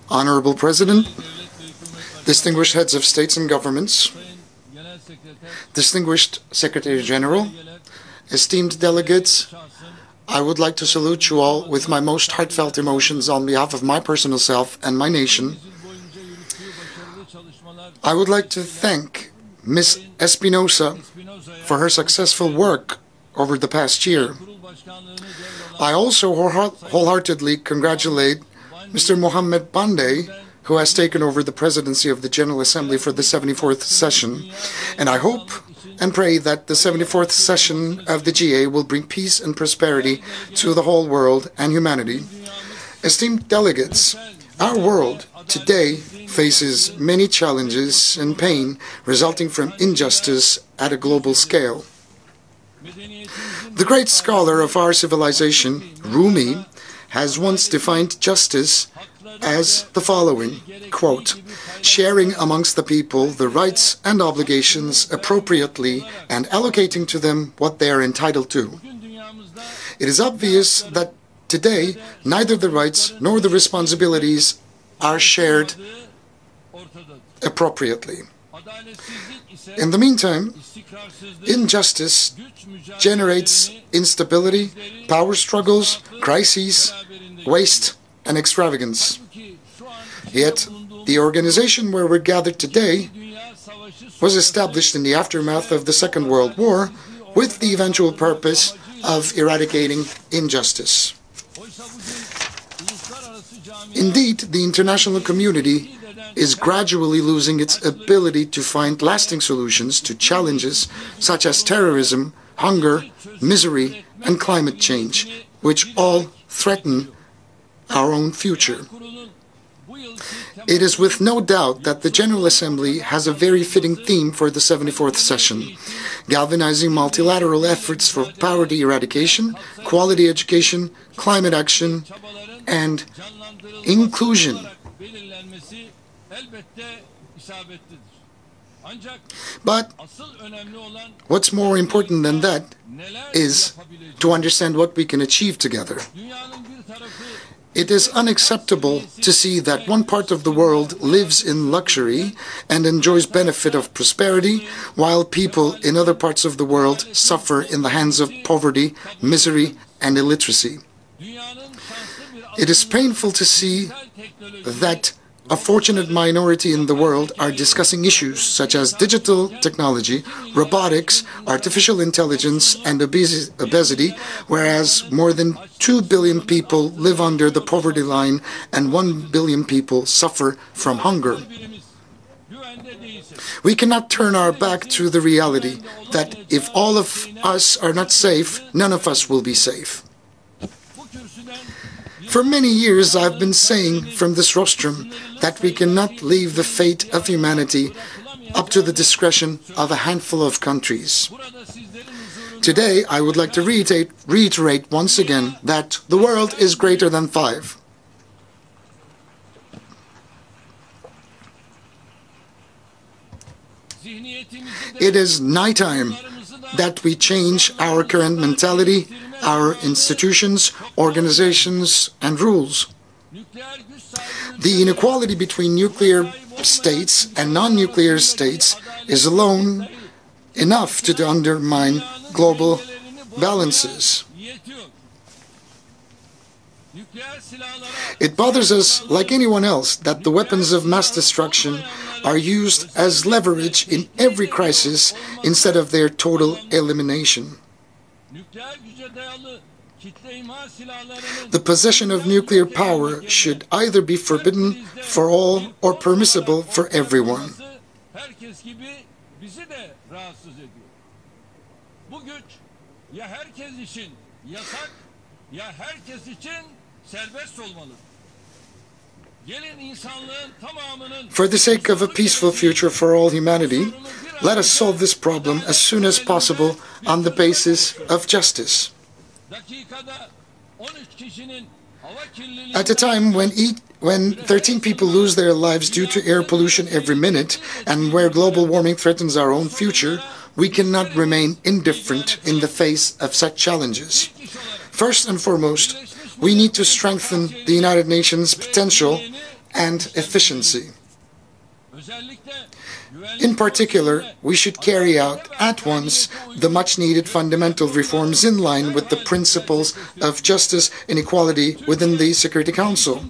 Honorable President, distinguished heads of states and governments, distinguished Secretary General, esteemed delegates, I would like to salute you all with my most heartfelt emotions on behalf of my personal self and my nation. I would like to thank Ms. Espinosa for her successful work over the past year. I also wholeheartedly congratulate Mr. Mohammed Pandey, who has taken over the presidency of the General Assembly for the 74th session, and I hope and pray that the 74th session of the GA will bring peace and prosperity to the whole world and humanity. Esteemed delegates, our world today faces many challenges and pain resulting from injustice at a global scale. The great scholar of our civilization, Rumi, has once defined justice as the following, quote, sharing amongst the people the rights and obligations appropriately and allocating to them what they are entitled to. It is obvious that today neither the rights nor the responsibilities are shared appropriately. In the meantime, injustice generates instability, power struggles, crises, waste, and extravagance. Yet, the organization where we're gathered today was established in the aftermath of the Second World War with the eventual purpose of eradicating injustice. Indeed, the international community is gradually losing its ability to find lasting solutions to challenges such as terrorism, hunger, misery, and climate change, which all threaten our own future. It is with no doubt that the General Assembly has a very fitting theme for the 74th session, galvanizing multilateral efforts for poverty eradication, quality education, climate action, and inclusion. But what's more important than that is to understand what we can achieve together. It is unacceptable to see that one part of the world lives in luxury and enjoys benefit of prosperity, while people in other parts of the world suffer in the hands of poverty, misery, and illiteracy. It is painful to see that a fortunate minority in the world are discussing issues such as digital technology, robotics, artificial intelligence, and obesity, whereas more than 2 billion people live under the poverty line and 1 billion people suffer from hunger. We cannot turn our back to the reality that if all of us are not safe, none of us will be safe. For many years I've been saying from this rostrum that we cannot leave the fate of humanity up to the discretion of a handful of countries. Today I would like to reiterate once again that the world is greater than 5. It is night time that we change our current mentality, our institutions, organizations, and rules. The inequality between nuclear states and non-nuclear states is alone enough to undermine global balances. It bothers us, like anyone else, that the weapons of mass destruction are used as leverage in every crisis instead of their total elimination. The possession of nuclear power should either be forbidden for all or permissible for everyone. For the sake of a peaceful future for all humanity, let us solve this problem as soon as possible on the basis of justice. At a time when 13 people lose their lives due to air pollution every minute, and where global warming threatens our own future, we cannot remain indifferent in the face of such challenges. First and foremost, we need to strengthen the United Nations' potential and efficiency. In particular, we should carry out at once the much-needed fundamental reforms in line with the principles of justice and equality within the Security Council.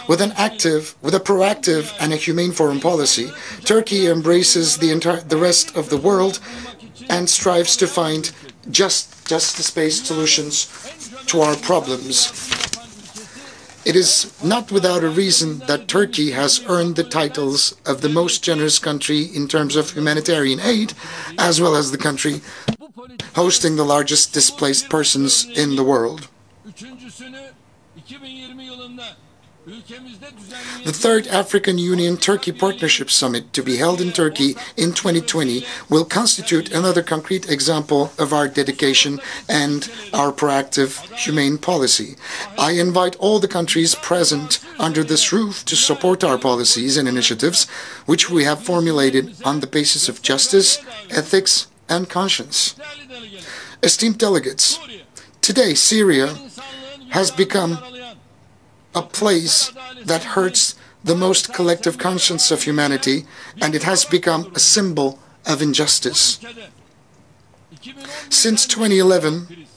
With a proactive and a humane foreign policy, Turkey embraces the rest of the world and strives to find justice-based solutions to our problems. It is not without a reason that Turkey has earned the titles of the most generous country in terms of humanitarian aid, as well as the country hosting the largest displaced persons in the world. The third African Union-Turkey Partnership Summit, to be held in Turkey in 2020, will constitute another concrete example of our dedication and our proactive, humane policy. I invite all the countries present under this roof to support our policies and initiatives, which we have formulated on the basis of justice, ethics, and conscience. Esteemed delegates, today Syria has become a place that hurts the most collective conscience of humanity, and it has become a symbol of injustice. Since 2011,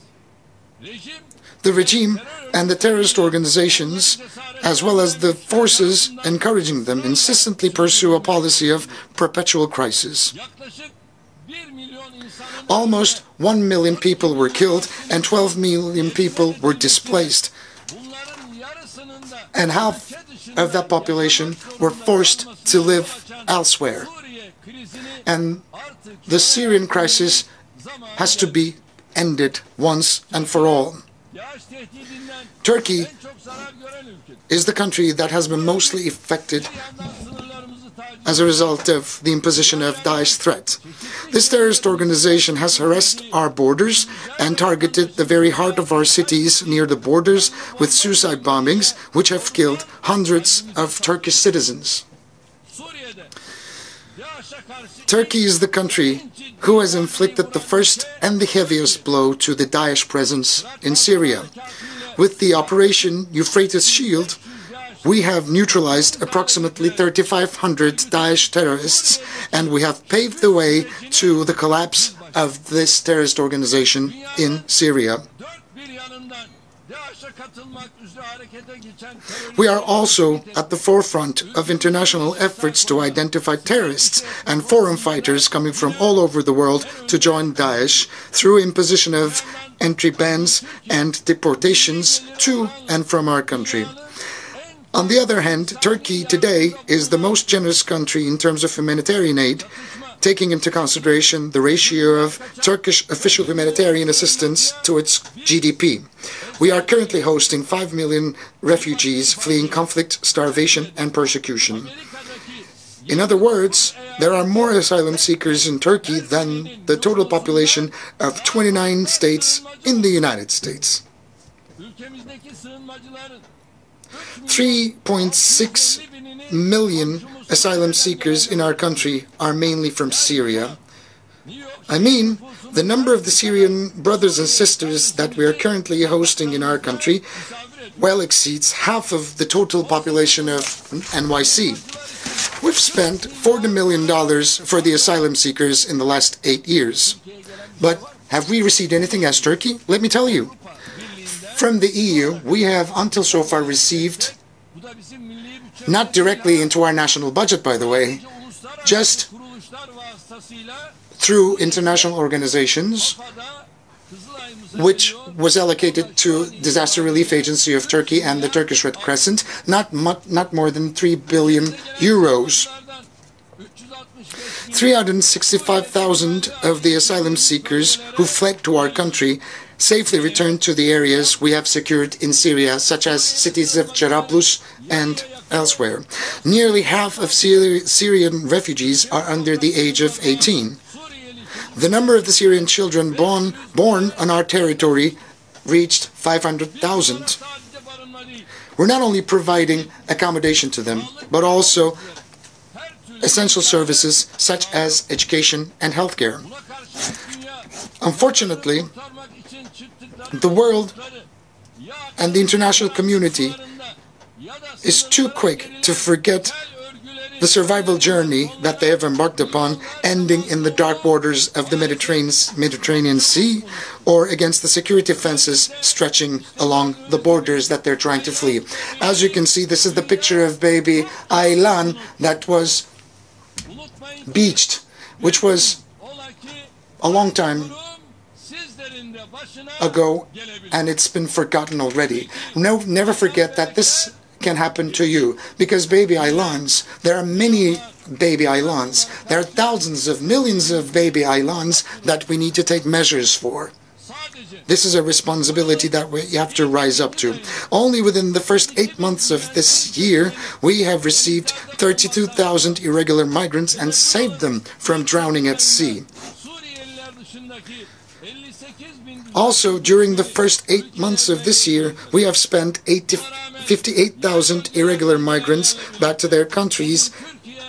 the regime and the terrorist organizations, as well as the forces encouraging them, insistently pursue a policy of perpetual crisis. Almost 1 million people were killed and 12 million people were displaced, and half of that population were forced to live elsewhere. And the Syrian crisis has to be ended once and for all. Turkey is the country that has been mostly affected as a result of the imposition of Daesh threat. This terrorist organization has harassed our borders and targeted the very heart of our cities near the borders with suicide bombings, which have killed hundreds of Turkish citizens. Turkey is the country who has inflicted the first and the heaviest blow to the Daesh presence in Syria. With the Operation Euphrates Shield, we have neutralized approximately 3,500 Daesh terrorists, and we have paved the way to the collapse of this terrorist organization in Syria. We are also at the forefront of international efforts to identify terrorists and foreign fighters coming from all over the world to join Daesh through imposition of entry bans and deportations to and from our country. On the other hand, Turkey today is the most generous country in terms of humanitarian aid, taking into consideration the ratio of Turkish official humanitarian assistance to its GDP. We are currently hosting 5 million refugees fleeing conflict, starvation, and persecution. In other words, there are more asylum seekers in Turkey than the total population of 29 states in the United States. 3.6 million asylum seekers in our country are mainly from Syria. I mean, the number of the Syrian brothers and sisters that we are currently hosting in our country well exceeds half of the total population of NYC. We've spent $40 million for the asylum seekers in the last 8 years. But have we received anything as Turkey? Let me tell you. From the EU, we have until so far received, not directly into our national budget, by the way, just through international organizations, which was allocated to Disaster Relief Agency of Turkey and the Turkish Red Crescent, not more than 3 billion euros. 365,000 of the asylum seekers who fled to our country safely returned to the areas we have secured in Syria, such as cities of Jarablus and elsewhere. Nearly half of Syrian refugees are under the age of 18. The number of the Syrian children born on our territory reached 500,000. We're not only providing accommodation to them, but also essential services such as education and healthcare. Unfortunately, The world and the international community is too quick to forget the survival journey that they have embarked upon, ending in the dark waters of the Mediterranean Sea, or against the security fences stretching along the borders that they're trying to flee. As you can see, this is the picture of baby Aylan that was beached, which was a long time ago, and it's been forgotten already. No, never forget that this can happen to you, because baby Aylans, there are many baby Aylans, there are thousands of millions of baby Aylans that we need to take measures for. This is a responsibility that we have to rise up to. Only within the first 8 months of this year, we have received 32,000 irregular migrants and saved them from drowning at sea. Also, during the first 8 months of this year, we have spent 58,000 irregular migrants back to their countries,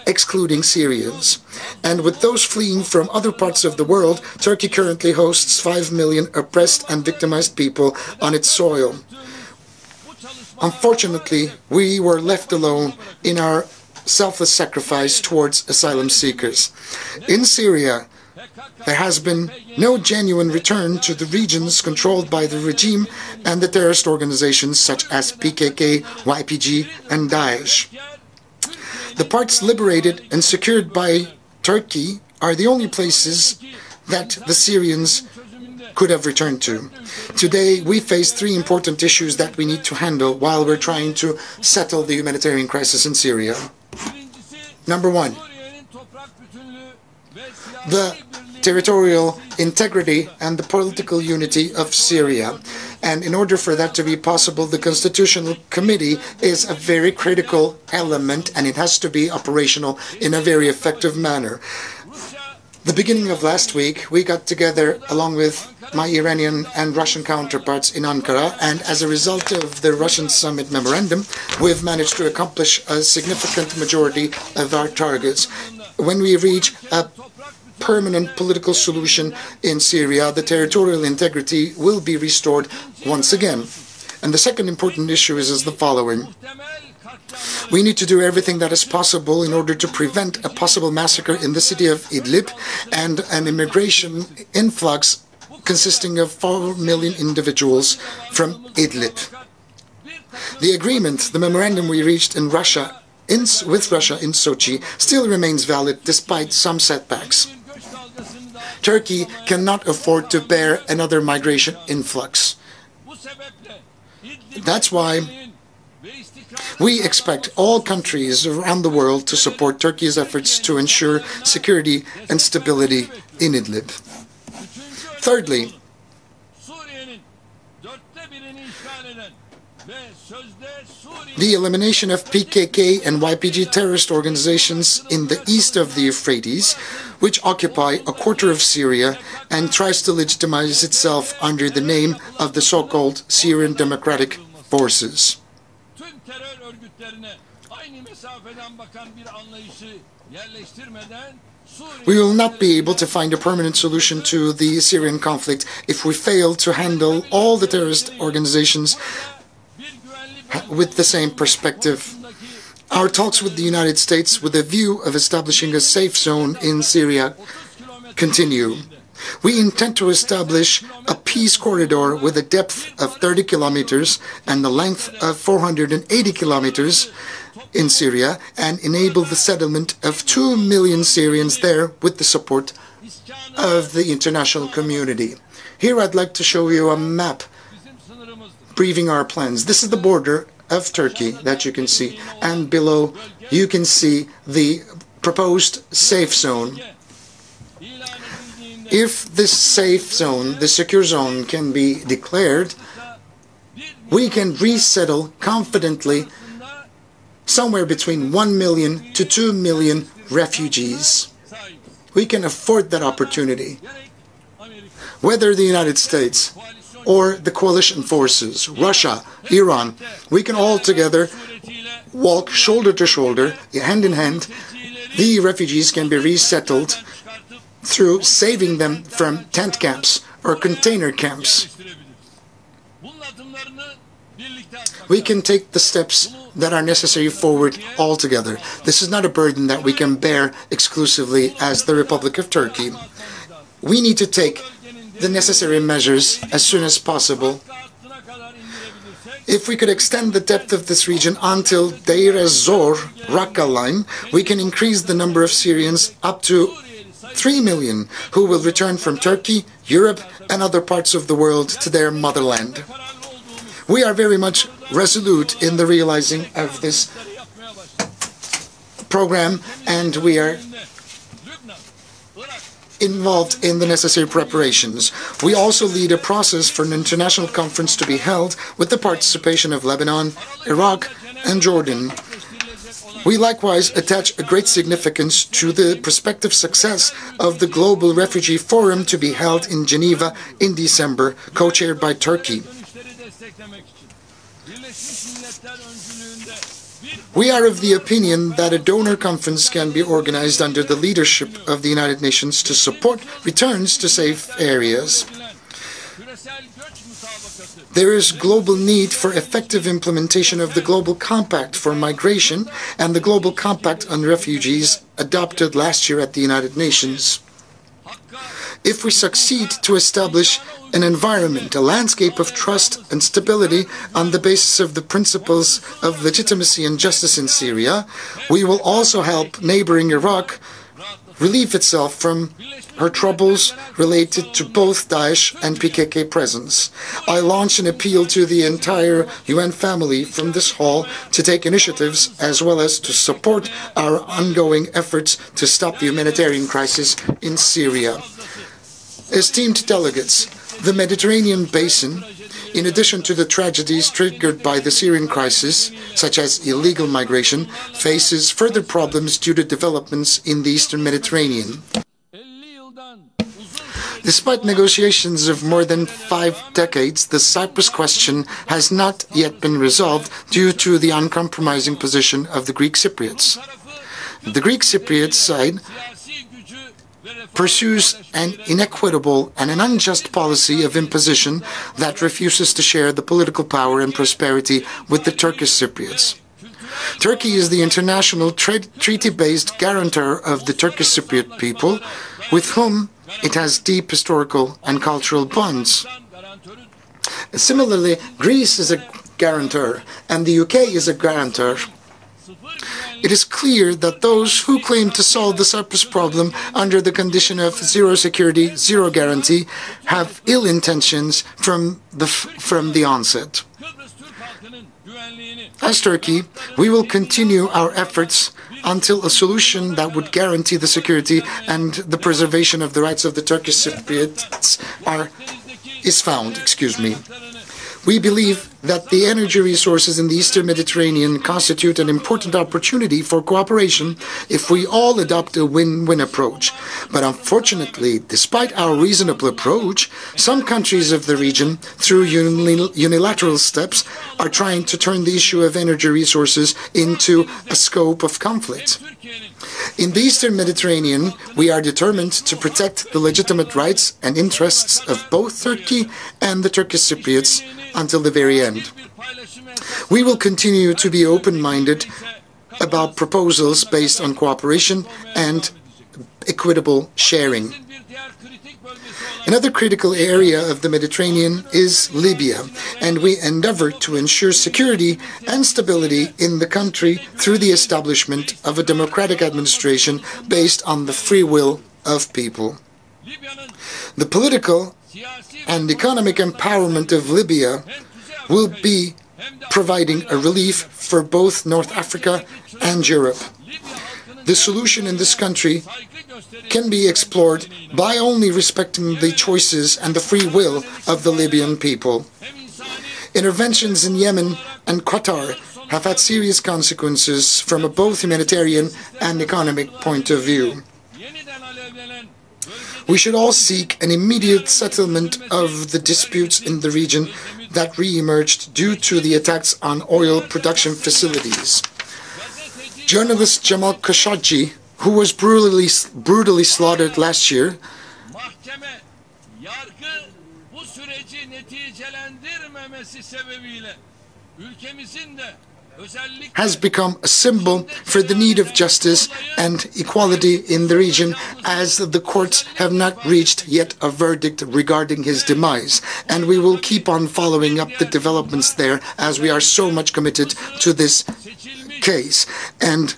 excluding Syrians. And with those fleeing from other parts of the world, Turkey currently hosts 5 million oppressed and victimized people on its soil. Unfortunately, we were left alone in our selfless sacrifice towards asylum seekers. In Syria, there has been no genuine return to the regions controlled by the regime and the terrorist organizations such as PKK, YPG, and Daesh. The parts liberated and secured by Turkey are the only places that the Syrians could have returned to. Today, we face 3 important issues that we need to handle while we're trying to settle the humanitarian crisis in Syria. Number 1, the territorial integrity and the political unity of Syria. And in order for that to be possible, the Constitutional Committee is a very critical element, and it has to be operational in a very effective manner. The beginning of last week, we got together along with my Iranian and Russian counterparts in Ankara, and as a result of the Russian summit memorandum, we've managed to accomplish a significant majority of our targets. When we reach a permanent political solution in Syria, the territorial integrity will be restored once again. And the second important issue is the following. We need to do everything that is possible in order to prevent a possible massacre in the city of Idlib and an immigration influx consisting of 4 million individuals from Idlib. The agreement, the memorandum we reached in Russia, with Russia in Sochi, still remains valid despite some setbacks. Turkey cannot afford to bear another migration influx. That's why we expect all countries around the world to support Turkey's efforts to ensure security and stability in Idlib. Thirdly, the elimination of PKK and YPG terrorist organizations in the east of the Euphrates, which occupy a quarter of Syria and tries to legitimize itself under the name of the so-called Syrian Democratic Forces. We will not be able to find a permanent solution to the Syrian conflict if we fail to handle all the terrorist organizations with the same perspective. Our talks with the United States with a view of establishing a safe zone in Syria continue. We intend to establish a peace corridor with a depth of 30 kilometers and a length of 480 kilometers in Syria and enable the settlement of 2 million Syrians there with the support of the international community. Here I'd like to show you a map briefing our plans. This is the border of Turkey that you can see, and below you can see the proposed safe zone. If this safe zone, the secure zone, can be declared, we can resettle confidently somewhere between 1 million to 2 million refugees. We can afford that opportunity. Whether the United States or the coalition forces, Russia, Iran, we can all together walk shoulder to shoulder, hand in hand. The refugees can be resettled through saving them from tent camps or container camps. we can take the steps that are necessary forward altogether. This is not a burden that we can bear exclusively as the Republic of Turkey. We need to take the necessary measures as soon as possible. If we could extend the depth of this region until Deir ez-Zor, Raqqa line, we can increase the number of Syrians up to 3 million who will return from Turkey, Europe, and other parts of the world to their motherland. We are very much resolute in the realizing of this program, and we are involved in the necessary preparations. We also lead a process for an international conference to be held with the participation of Lebanon, Iraq, and Jordan. We likewise attach a great significance to the prospective success of the Global Refugee Forum to be held in Geneva in December, co-chaired by Turkey. We are of the opinion that a donor conference can be organized under the leadership of the United Nations to support returns to safe areas. There is global need for effective implementation of the Global Compact for Migration and the Global Compact on Refugees adopted last year at the United Nations. If we succeed to establish an environment, a landscape of trust and stability on the basis of the principles of legitimacy and justice in Syria, we will also help neighboring Iraq relieve itself from her troubles related to both Daesh and PKK presence. I launch an appeal to the entire UN family from this hall to take initiatives as well as to support our ongoing efforts to stop the humanitarian crisis in Syria. Esteemed delegates, the Mediterranean basin, in addition to the tragedies triggered by the Syrian crisis, such as illegal migration, faces further problems due to developments in the Eastern Mediterranean. Despite negotiations of more than 5 decades, the Cyprus question has not yet been resolved due to the uncompromising position of the Greek Cypriots. The Greek Cypriot side pursues an inequitable and an unjust policy of imposition that refuses to share the political power and prosperity with the Turkish Cypriots. Turkey is the international treaty-based guarantor of the Turkish Cypriot people, with whom it has deep historical and cultural bonds. Similarly, Greece is a guarantor, and the UK is a guarantor. It is clear that those who claim to solve the Cyprus problem under the condition of zero security, zero guarantee, have ill intentions from the onset. As Turkey, we will continue our efforts until a solution that would guarantee the security and the preservation of the rights of the Turkish Cypriots is found. We believe that the energy resources in the Eastern Mediterranean constitute an important opportunity for cooperation if we all adopt a win-win approach. But unfortunately, despite our reasonable approach, some countries of the region, through unilateral steps, are trying to turn the issue of energy resources into a scope of conflict. In the Eastern Mediterranean, we are determined to protect the legitimate rights and interests of both Turkey and the Turkish Cypriots until the very end. We will continue to be open-minded about proposals based on cooperation and equitable sharing. Another critical area of the Mediterranean is Libya, and we endeavor to ensure security and stability in the country through the establishment of a democratic administration based on the free will of people. The political and economic empowerment of Libya will be providing a relief for both North Africa and Europe. The solution in this country can be explored by only respecting the choices and the free will of the Libyan people. Interventions in Yemen and Qatar have had serious consequences from a both humanitarian and economic point of view. We should all seek an immediate settlement of the disputes in the region that re-emerged due to the attacks on oil production facilities. Journalist Jamal Khashoggi, who was brutally slaughtered last year, has become a symbol for the need of justice and equality in the region, as the courts have not reached yet a verdict regarding his demise. And we will keep on following up the developments there, as we are so much committed to this case. And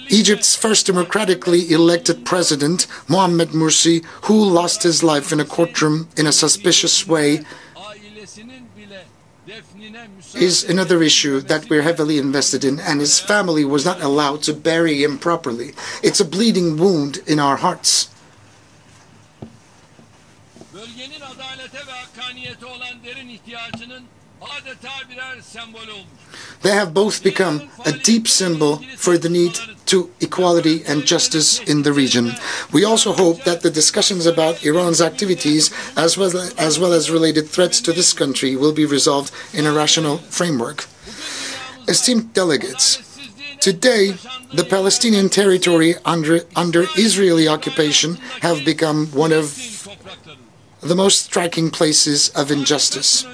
Egypt's first democratically elected president, Mohamed Morsi, who lost his life in a courtroom in a suspicious way, is another issue that we're heavily invested in, and his family was not allowed to bury him properly. It's a bleeding wound in our hearts. They have both become a deep symbol for the need to equality and justice in the region. We also hope that the discussions about Iran's activities, as well as related threats to this country, will be resolved in a rational framework. Esteemed delegates, today the Palestinian territory under Israeli occupation have become one of the most striking places of injustice.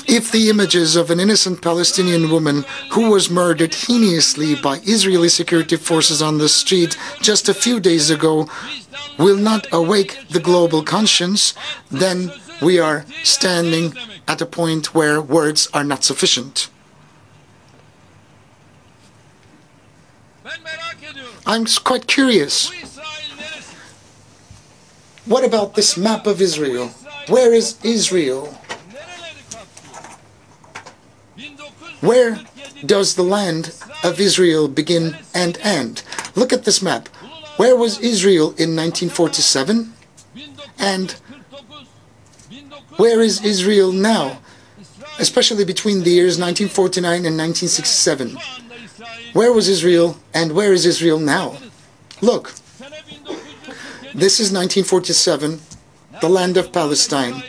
If the images of an innocent Palestinian woman who was murdered heinously by Israeli security forces on the street just a few days ago will not awake the global conscience, then we are standing at a point where words are not sufficient. I'm quite curious. What about this map of Israel? Where is Israel? Where does the land of Israel begin and end? Look at this map. Where was Israel in 1947? And where is Israel now? Especially between the years 1949 and 1967. Where was Israel and where is Israel now? Look. This is 1947, the land of Palestine.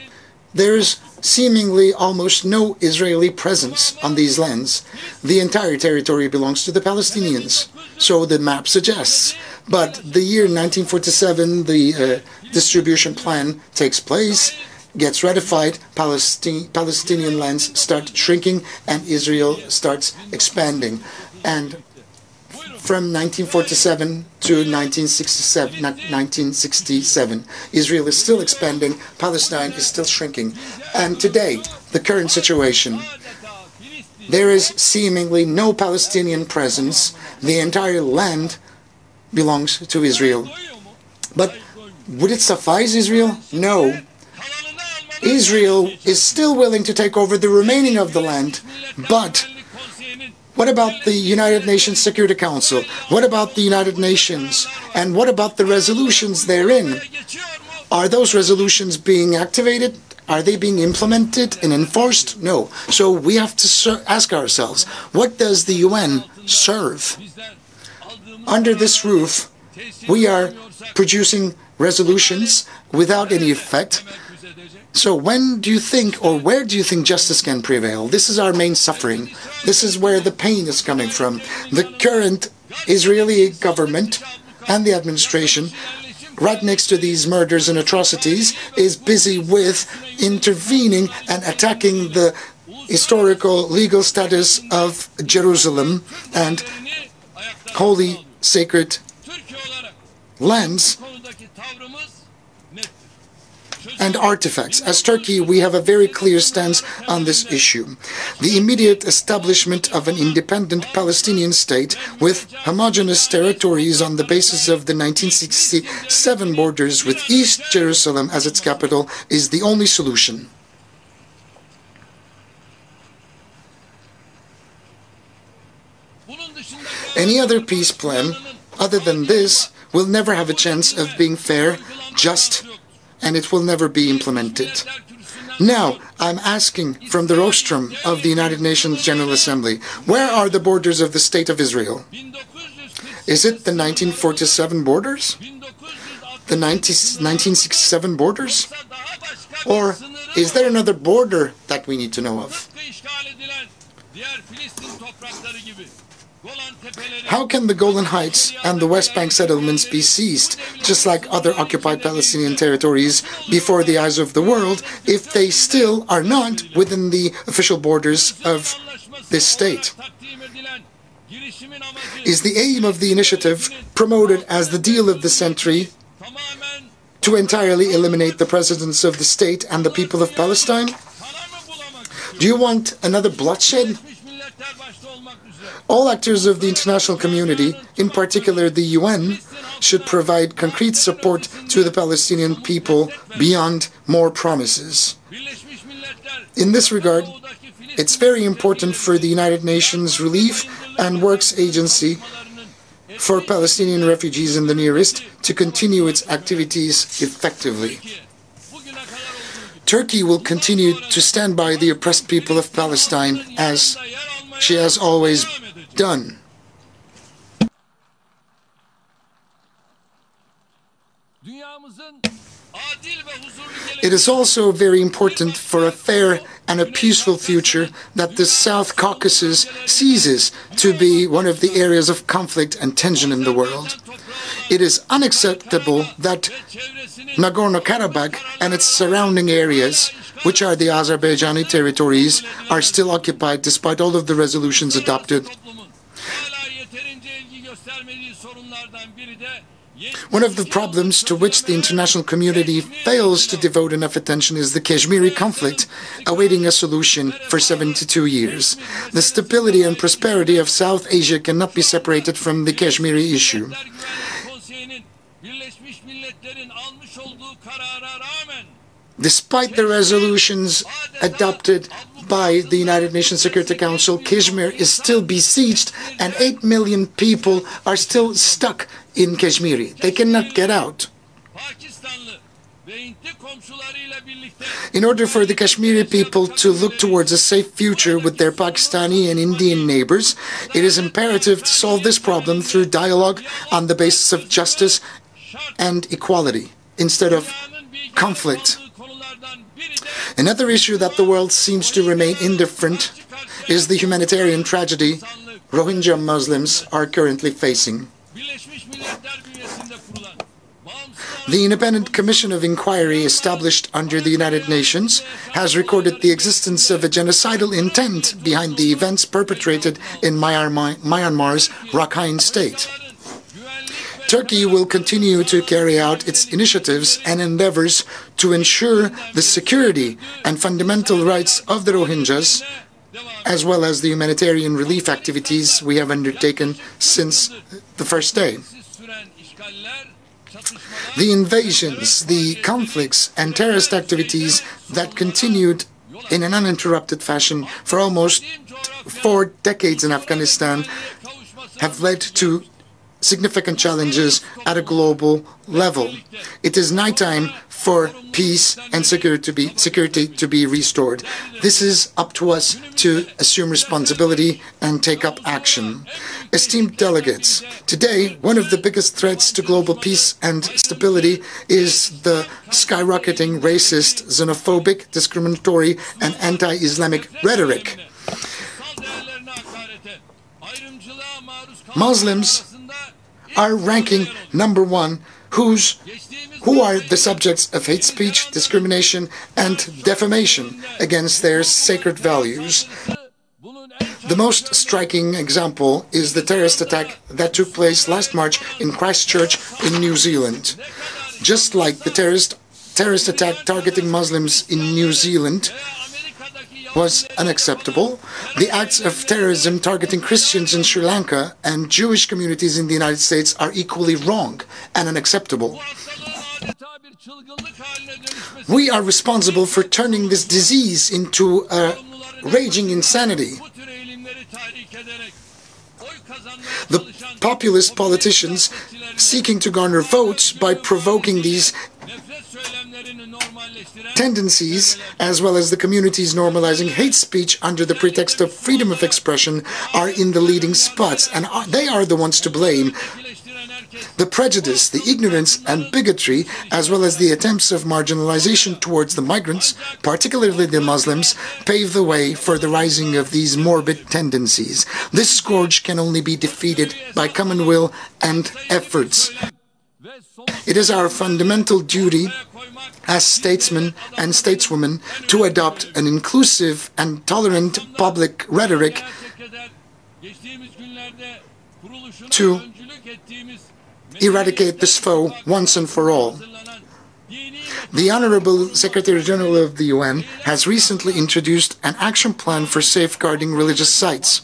There's seemingly almost no Israeli presence on these lands. The entire territory belongs to the Palestinians, so the map suggests. But the year 1947, the distribution plan takes place, gets ratified, Palestinian lands start shrinking, and Israel starts expanding. And from 1947 to 1967, Israel is still expanding, Palestine is still shrinking. And today, the current situation, there is seemingly no Palestinian presence. The entire land belongs to Israel. But would it suffice Israel? No. Israel is still willing to take over the remaining of the land, but what about the United Nations Security Council? What about the United Nations? And what about the resolutions therein? Are those resolutions being activated? Are they being implemented and enforced? No. So we have to ask ourselves, what does the UN serve? Under this roof, we are producing resolutions without any effect. So when do you think, or where do you think justice can prevail? This is our main suffering. This is where the pain is coming from. The current Israeli government and the administration, right next to these murders and atrocities, is busy with intervening and attacking the historical legal status of Jerusalem and holy sacred lands and artifacts. As Turkey, we have a very clear stance on this issue. The immediate establishment of an independent Palestinian state with homogeneous territories on the basis of the 1967 borders with East Jerusalem as its capital is the only solution. Any other peace plan other than this will never have a chance of being fair, just, and it will never be implemented. Now, I'm asking from the rostrum of the United Nations General Assembly, where are the borders of the State of Israel? Is it the 1947 borders? The 1967 borders? Or is there another border that we need to know of? How can the Golan Heights and the West Bank settlements be seized, just like other occupied Palestinian territories, before the eyes of the world, if they still are not within the official borders of this state? Is the aim of the initiative, promoted as the deal of the century, to entirely eliminate the presence of the state and the people of Palestine? Do you want another bloodshed? All actors of the international community, in particular the UN, should provide concrete support to the Palestinian people beyond more promises. In this regard, it's very important for the United Nations Relief and Works Agency for Palestinian refugees in the Near East to continue its activities effectively. Turkey will continue to stand by the oppressed people of Palestine as she has always done. It is also very important for a fair and a peaceful future that the South Caucasus ceases to be one of the areas of conflict and tension in the world. It is unacceptable that Nagorno-Karabakh and its surrounding areas, which are the Azerbaijani territories, are still occupied despite all of the resolutions adopted. One of the problems to which the international community fails to devote enough attention is the Kashmiri conflict, awaiting a solution for 72 years. The stability and prosperity of South Asia cannot be separated from the Kashmiri issue. Despite the resolutions adopted by the United Nations Security Council, Kashmir is still besieged and 8 million people are still stuck in Kashmiri. They cannot get out. In order for the Kashmiri people to look towards a safe future with their Pakistani and Indian neighbors, it is imperative to solve this problem through dialogue on the basis of justice and equality, instead of conflict. Another issue that the world seems to remain indifferent is the humanitarian tragedy Rohingya Muslims are currently facing. The Independent Commission of Inquiry established under the United Nations has recorded the existence of a genocidal intent behind the events perpetrated in Myanmar's Rakhine State. Turkey will continue to carry out its initiatives and endeavors to ensure the security and fundamental rights of the Rohingyas, as well as the humanitarian relief activities we have undertaken since the first day. The invasions, the conflicts, and terrorist activities that continued in an uninterrupted fashion for almost 4 decades in Afghanistan have led to significant challenges at a global level. It is nighttime for peace and security to be restored. This is up to us to assume responsibility and take up action. Esteemed delegates, today one of the biggest threats to global peace and stability is the skyrocketing racist, xenophobic, discriminatory, and anti-Islamic rhetoric. Muslims are ranking #1 who are the subjects of hate speech, discrimination, and defamation against their sacred values. The most striking example is the terrorist attack that took place last March in Christchurch in New Zealand. Just like the terrorist attack targeting Muslims in New Zealand was unacceptable, the acts of terrorism targeting Christians in Sri Lanka and Jewish communities in the United States are equally wrong and unacceptable. We are responsible for turning this disease into a raging insanity. The populist politicians seeking to garner votes by provoking these tendencies, as well as the communities normalizing hate speech under the pretext of freedom of expression, are in the leading spots, and they are the ones to blame The prejudice, the ignorance and bigotry, as well as the attempts of marginalization towards the migrants, particularly the Muslims, pave the way for the rising of these morbid tendencies. This scourge can only be defeated by common will and efforts. It is our fundamental duty as statesmen and stateswomen to adopt an inclusive and tolerant public rhetoric to eradicate this foe once and for all. The Honorable Secretary General of the UN has recently introduced an action plan for safeguarding religious sites.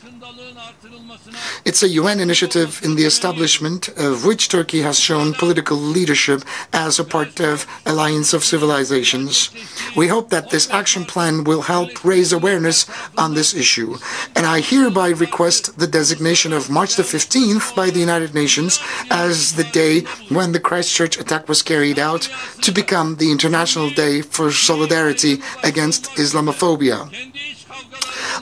It's a UN initiative in the establishment of which Turkey has shown political leadership as a part of Alliance of Civilizations. We hope that this action plan will help raise awareness on this issue, and I hereby request the designation of March the 15th by the United Nations as the day when the Christchurch attack was carried out to become the International Day for Solidarity Against Islamophobia.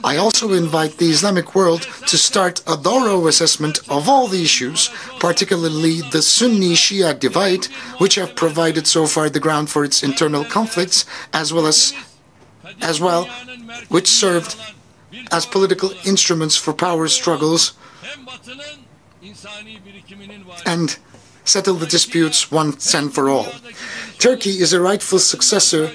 I also invite the Islamic world to start a thorough assessment of all the issues, particularly the Sunni-Shia divide, which have provided so far the ground for its internal conflicts, as well, which served as political instruments for power struggles, and settle the disputes once and for all. Turkey is a rightful successor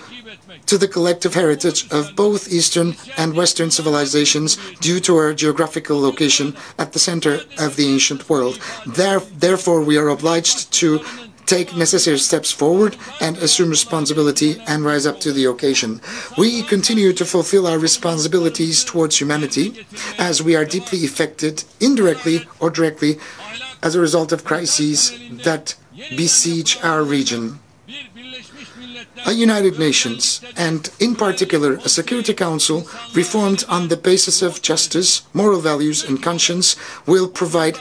to the collective heritage of both Eastern and Western civilizations due to our geographical location at the center of the ancient world. Therefore, we are obliged to take necessary steps forward and assume responsibility and rise up to the occasion. We continue to fulfill our responsibilities towards humanity as we are deeply affected, indirectly or directly, as a result of crises that besiege our region. A United Nations, and in particular a Security Council reformed on the basis of justice, moral values and conscience will provide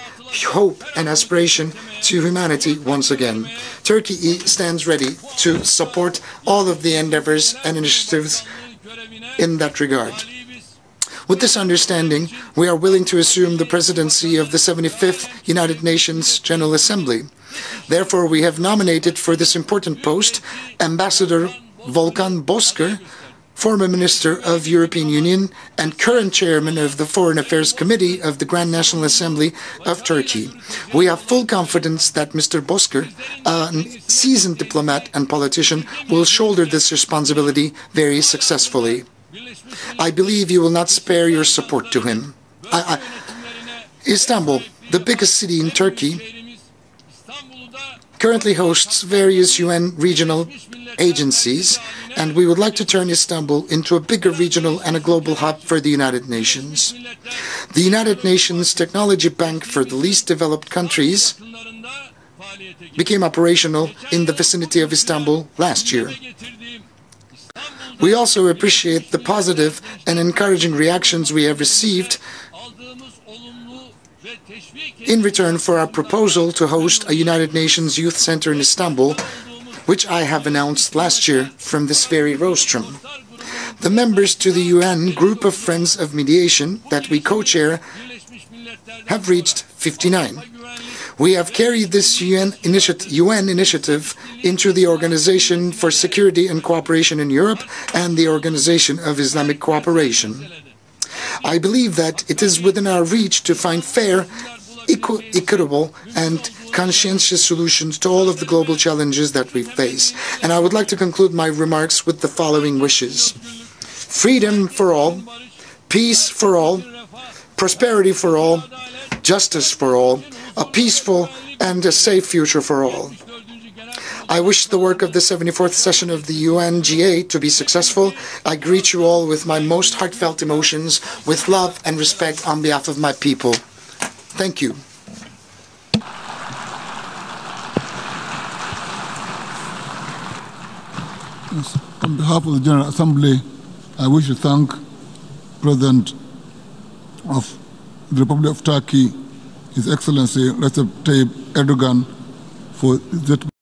hope and aspiration to humanity once again. Turkey stands ready to support all of the endeavors and initiatives in that regard. With this understanding, we are willing to assume the presidency of the 75th United Nations General Assembly. Therefore, we have nominated for this important post Ambassador Volkan Bozkır, former Minister of European Union and current Chairman of the Foreign Affairs Committee of the Grand National Assembly of Turkey. We have full confidence that Mr. Bozkır, a seasoned diplomat and politician, will shoulder this responsibility very successfully. I believe you will not spare your support to him. Istanbul, the biggest city in Turkey, currently hosts various UN regional agencies, and we would like to turn Istanbul into a bigger regional and a global hub for the United Nations. The United Nations Technology Bank for the least developed countries became operational in the vicinity of Istanbul last year. We also appreciate the positive and encouraging reactions we have received in return for our proposal to host a United Nations Youth Center in Istanbul, which I have announced last year from this very rostrum. The members to the UN Group of Friends of Mediation that we co-chair have reached 59. We have carried this UN initiative into the Organization for Security and Cooperation in Europe and the Organization of Islamic Cooperation. I believe that it is within our reach to find fair, equitable, and conscientious solutions to all of the global challenges that we face. And I would like to conclude my remarks with the following wishes: freedom for all, peace for all, prosperity for all, justice for all, a peaceful and a safe future for all. I wish the work of the 74th session of the UNGA to be successful. I greet you all with my most heartfelt emotions, with love and respect on behalf of my people. Thank you. Yes. On behalf of the General Assembly, I wish to thank President of the Republic of Turkey, His Excellency Recep Tayyip Erdogan, for that